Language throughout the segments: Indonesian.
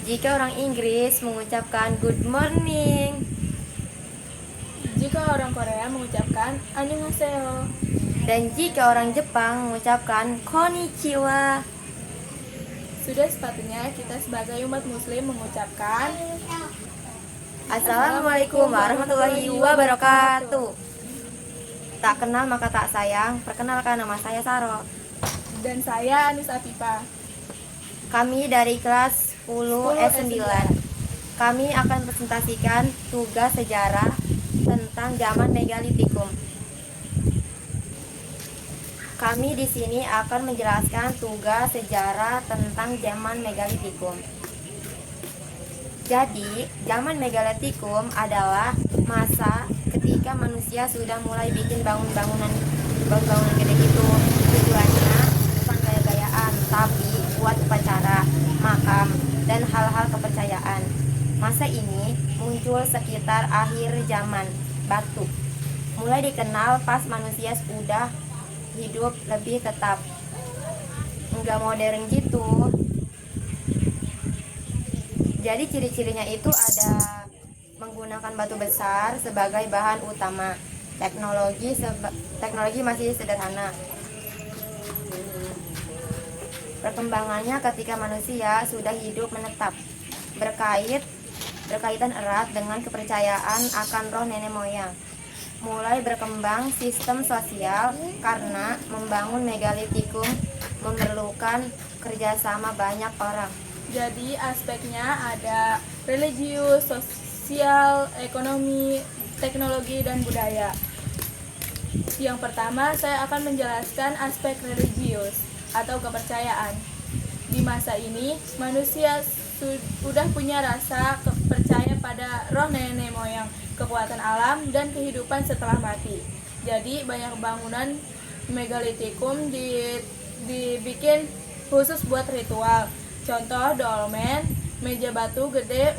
Jika orang Inggris mengucapkan good morning, Jika orang Korea mengucapkan annyeonghaseyo. dan jika orang Jepang mengucapkan konnichiwa. Sudah sepatutnya kita sebagai umat muslim mengucapkan Assalamualaikum warahmatullahi wabarakatuh. Tak kenal maka tak sayang. Perkenalkan, nama saya Saro. dan saya Anis Afifa. Kami dari kelas 10 S9. Kami akan presentasikan tugas sejarah tentang zaman Megalitikum. Kami di sini akan menjelaskan tugas sejarah tentang zaman Megalitikum. Jadi, zaman Megalitikum adalah masa ketika manusia sudah mulai bikin bangunan gede gitu. Tujuannya bukan gaya-gayaan, tapi buat upacara, makam, dan hal-hal kepercayaan. Masa ini muncul sekitar akhir zaman batu. Mulai dikenal pas manusia sudah hidup lebih tetap, enggak modern gitu. Jadi ciri-cirinya itu ada menggunakan batu besar sebagai bahan utama. Teknologi masih sederhana. Perkembangannya ketika manusia sudah hidup menetap, berkaitan erat dengan kepercayaan akan roh nenek moyang. Mulai berkembang sistem sosial karena membangun megalitikum memerlukan kerjasama banyak orang. Jadi aspeknya ada religius, sosial, ekonomi, teknologi, dan budaya. Yang pertama, saya akan menjelaskan aspek religius atau kepercayaan. Di masa ini, manusia sudah punya rasa percaya pada roh nenek moyang, kekuatan alam, dan kehidupan setelah mati. Jadi banyak bangunan megalitikum dibikin khusus buat ritual. Contoh dolmen, meja batu gede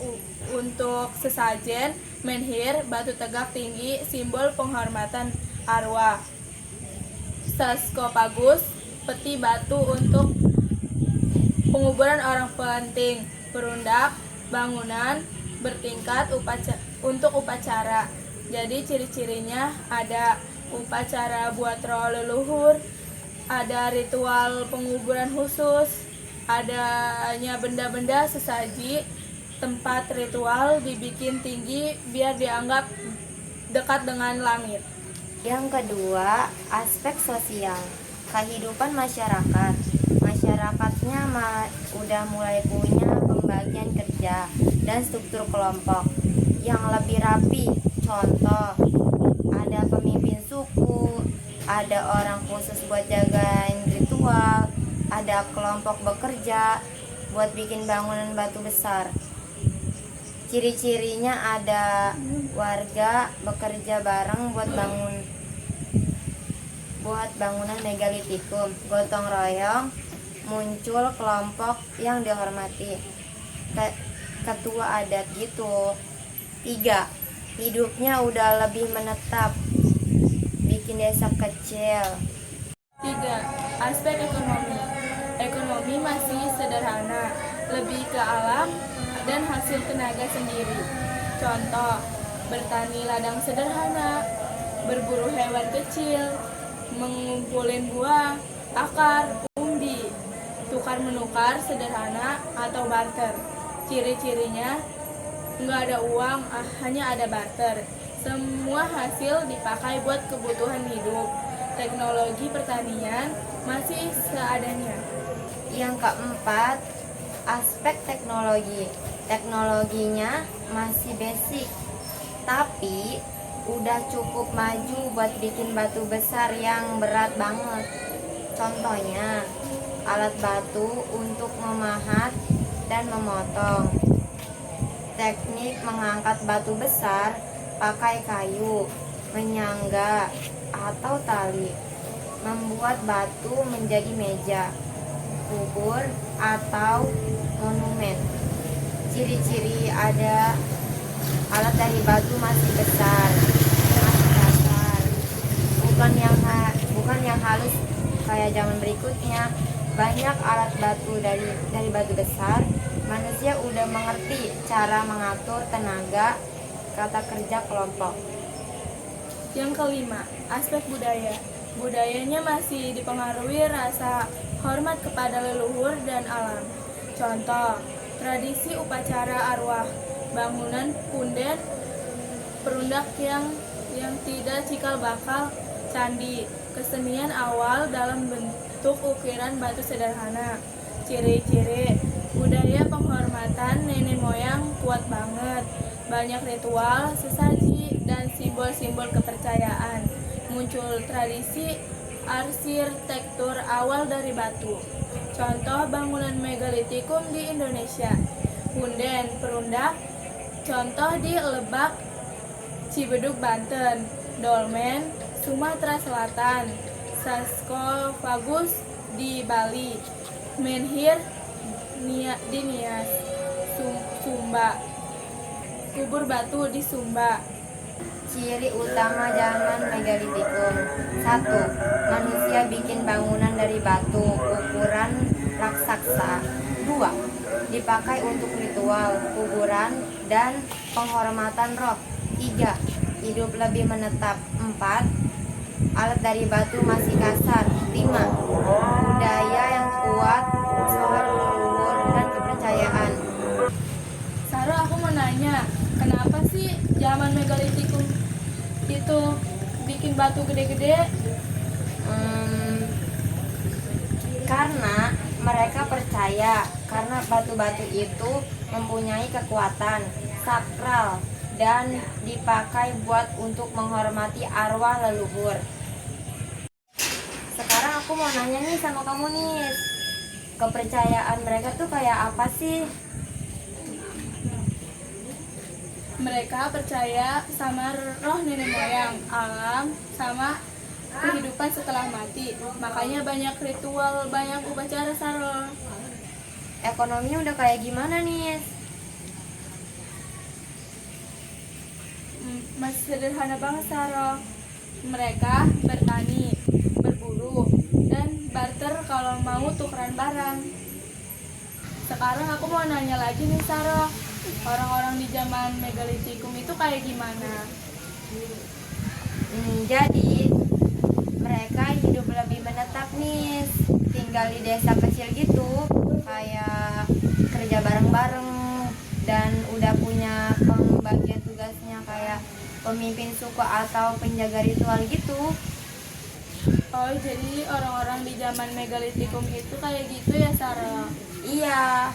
untuk sesajen, menhir, batu tegak tinggi, simbol penghormatan arwah. Sarkofagus, peti batu untuk penguburan orang penting. Perundak, bangunan bertingkat untuk upacara. Jadi ciri-cirinya ada upacara buat roh leluhur, ada ritual penguburan khusus, adanya benda-benda sesaji. Tempat ritual dibikin tinggi biar dianggap dekat dengan langit. Yang kedua, aspek sosial, kehidupan masyarakat. Masyarakatnya udah mulai punya pembagian kerja dan struktur kelompok yang lebih rapi. Contoh, ada pemimpin suku, ada orang khusus buat jagain ritual, ada kelompok bekerja buat bikin bangunan batu besar. Ciri-cirinya ada warga bekerja bareng buat bangunan megalitikum, gotong royong, muncul kelompok yang dihormati, ketua adat gitu. 3. Hidupnya udah lebih menetap, bikin desa kecil. 3. Aspek ekonomi. Ekonomi masih sederhana, lebih ke alam dan hasil tenaga sendiri. Contoh, bertani ladang sederhana, berburu hewan kecil, mengumpulin buah, akar, umbi, tukar-menukar sederhana atau barter. Ciri-cirinya nggak ada uang, hanya ada barter. Semua hasil dipakai buat kebutuhan hidup. Teknologi pertanian masih seadanya. Yang keempat, aspek teknologi. Teknologinya masih basic, tapi udah cukup maju buat bikin batu besar yang berat banget. Contohnya, alat batu untuk memahat dan memotong. Teknik mengangkat batu besar pakai kayu, menyangga, atau tali. Membuat batu menjadi meja, kubur, atau monumen. Ciri-ciri ada alat dari batu masih besar, masih kasar, bukan yang halus kayak zaman berikutnya. Banyak alat batu dari batu besar Manusia udah mengerti cara mengatur tenaga kata kerja kelompok. Yang kelima, aspek budaya. Budayanya masih dipengaruhi rasa hormat kepada leluhur dan alam. Contoh, tradisi upacara arwah, bangunan punden, perundak yang tidak cikal bakal, candi, kesenian awal dalam bentuk ukiran batu sederhana. Ciri-ciri budaya penghormatan nenek moyang kuat banget, banyak ritual, sesaji, dan simbol-simbol kepercayaan. Muncul tradisi arsitektur awal dari batu. Contoh bangunan megalitikum di Indonesia. Punden, perundak, contoh di Lebak, Cibeduk, Banten. Dolmen, Sumatera Selatan. Sarkofagus di Bali. Menhir di Nias, Sumba. Kubur batu di Sumba. Ciri utama zaman megalitikum. 1. Manusia bikin bangunan dari batu ukuran raksasa. 2. Dipakai untuk ritual, kuburan, dan penghormatan roh. 3. Hidup lebih menetap. 4. Alat dari batu masih kasar. 5. Budaya yang kuat soal leluhur dan kepercayaan. Sarah, aku mau nanya, kenapa sih zaman megalitikum itu bikin batu gede-gede? Karena mereka percaya karena batu-batu itu mempunyai kekuatan sakral dan dipakai buat untuk menghormati arwah leluhur. Sekarang aku mau nanya nih sama kamu nih, kepercayaan mereka tuh kayak apa sih? Mereka percaya sama roh nenek moyang, alam, sama kehidupan setelah mati. Makanya banyak ritual, banyak upacara, Sarah. Ekonomi udah kayak gimana nih? Masih sederhana banget, Sarah. Mereka bertani, berburu, dan barter kalau mau tukeran barang. Sekarang aku mau nanya lagi nih, Sarah. Orang-orang di zaman megalitikum itu kayak gimana? Jadi mereka hidup lebih menetap nih, tinggal di desa kecil gitu, kayak kerja bareng-bareng dan udah punya pembagian tugasnya kayak pemimpin suku atau penjaga ritual gitu. Oh, jadi orang-orang di zaman megalitikum itu kayak gitu ya, Sarah? Iya,